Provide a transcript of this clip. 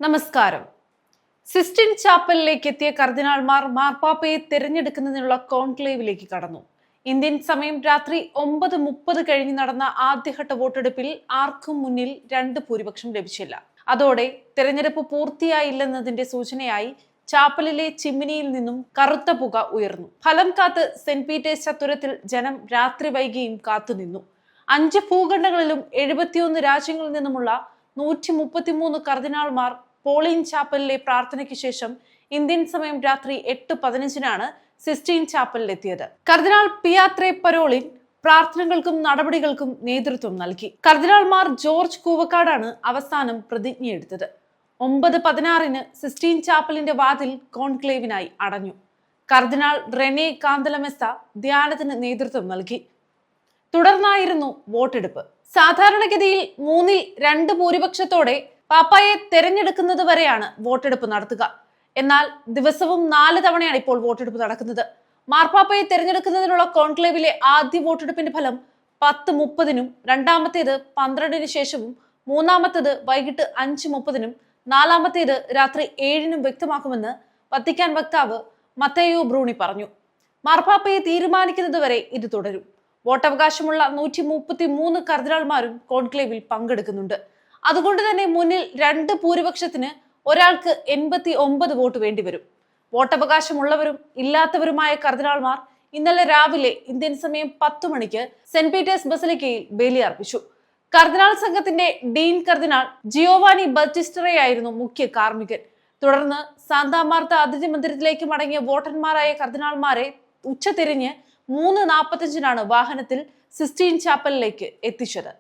നമസ്കാരം. സിസ്റ്റീൻ ചാപ്പലിലേക്ക് എത്തിയ കർദിനാൾമാർ മാർപ്പാപ്പയെ തിരഞ്ഞെടുക്കുന്നതിനുള്ള കോൺക്ലേവിലേക്ക് കടന്നു. ഇന്ത്യൻ സമയം രാത്രി 9:30 കഴിഞ്ഞ് നടന്ന ആദ്യഘട്ട വോട്ടെടുപ്പിൽ ആർക്കും മുന്നിൽ 2 ഭൂരിപക്ഷം ലഭിച്ചില്ല. അതോടെ തിരഞ്ഞെടുപ്പ് പൂർത്തിയായില്ലെന്നതിന്റെ സൂചനയായി ചാപ്പലിലെ ചിമ്മിനിയിൽ നിന്നും കറുത്ത പുക ഉയർന്നു. ഫലം കാത്ത് സെന്റ് പീറ്റേഴ്സ് ചത്തുരത്തിൽ ജനം രാത്രി വൈകിയും കാത്തുനിന്നു. 5 ഭൂഖണ്ഡങ്ങളിലും 71 രാജ്യങ്ങളിൽ നിന്നുമുള്ള 133 കർദിനാൾമാർ പോളിംഗ് ചാപ്പലിലെ പ്രാർത്ഥനയ്ക്ക് ശേഷം ഇന്ത്യൻ സമയം രാത്രി 8:15 സിസ്റ്റീൻ ചാപ്പലിലെത്തിയത്. കർദിനാൾ പിയാത്രേ പരോളിൻ പ്രാർത്ഥനകൾക്കും നടപടികൾക്കും നേതൃത്വം നൽകി. കർദിനാൾമാർ ജോർജ് കൂവക്കാടാണ് അവസാനം പ്രതിജ്ഞയെടുത്തത്. 9:16 സിസ്റ്റീൻ ചാപ്പലിന്റെ വാതിൽ കോൺക്ലേവിനായി അടഞ്ഞു. കർദിനാൾ റെനെ കാന്തലമെസ്സ ധ്യാനത്തിന് നേതൃത്വം നൽകി. തുടർന്നായിരുന്നു വോട്ടെടുപ്പ്. സാധാരണഗതിയിൽ 3/2 ഭൂരിപക്ഷത്തോടെ പാപ്പായെ തെരഞ്ഞെടുക്കുന്നത് വരെയാണ് വോട്ടെടുപ്പ് നടത്തുക. എന്നാൽ ദിവസവും 4 തവണയാണ് ഇപ്പോൾ വോട്ടെടുപ്പ് നടക്കുന്നത്. മാർപ്പാപ്പയെ തെരഞ്ഞെടുക്കുന്നതിനുള്ള കോൺക്ലേവിലെ ആദ്യ വോട്ടെടുപ്പിന്റെ ഫലം 10:30-നും, രണ്ടാമത്തേത് 12-ന് ശേഷവും, മൂന്നാമത്തേത് വൈകിട്ട് 5:30-നും, നാലാമത്തേത് രാത്രി 7-നും വ്യക്തമാക്കുമെന്ന് വത്തിക്കാൻ വക്താവ് മത്തേയോ ബ്രൂണി പറഞ്ഞു. മാർപ്പാപ്പയെ തീരുമാനിക്കുന്നതുവരെ ഇത് തുടരും. വോട്ടവകാശമുള്ള 133 കർദിനാൾമാരും കോൺക്ലേവിൽ പങ്കെടുക്കുന്നുണ്ട്. അതുകൊണ്ട് തന്നെ മുന്നിൽ 2 ഭൂരിപക്ഷത്തിന് ഒരാൾക്ക് 89 വോട്ട് വേണ്ടിവരും. വോട്ടവകാശമുള്ളവരും ഇല്ലാത്തവരുമായ കർദിനാൾമാർ ഇന്നലെ രാവിലെ ഇന്ത്യൻ സമയം 10 മണിക്ക് സെന്റ് പീറ്റേഴ്സ് ബസലിക്കയിൽ ബലിയർപ്പിച്ചു. കർദിനാൾ സംഘത്തിന്റെ ഡീൻ കർദിനാൾ ജിയോവാനി ബറ്റിസ്റ്ററയായിരുന്നു മുഖ്യ കാർമ്മികൻ. തുടർന്ന് സാന്താ മാർത്ത അതിഥി മന്ദിരത്തിലേക്ക് മടങ്ങിയ വോട്ടർമാരായ കർദിനാൾമാരെ ഉച്ചതിരിഞ്ഞ് 3:45 വാഹനത്തിൽ സിസ്റ്റീൻ ചാപ്പലിലേക്ക് എത്തിച്ചത്.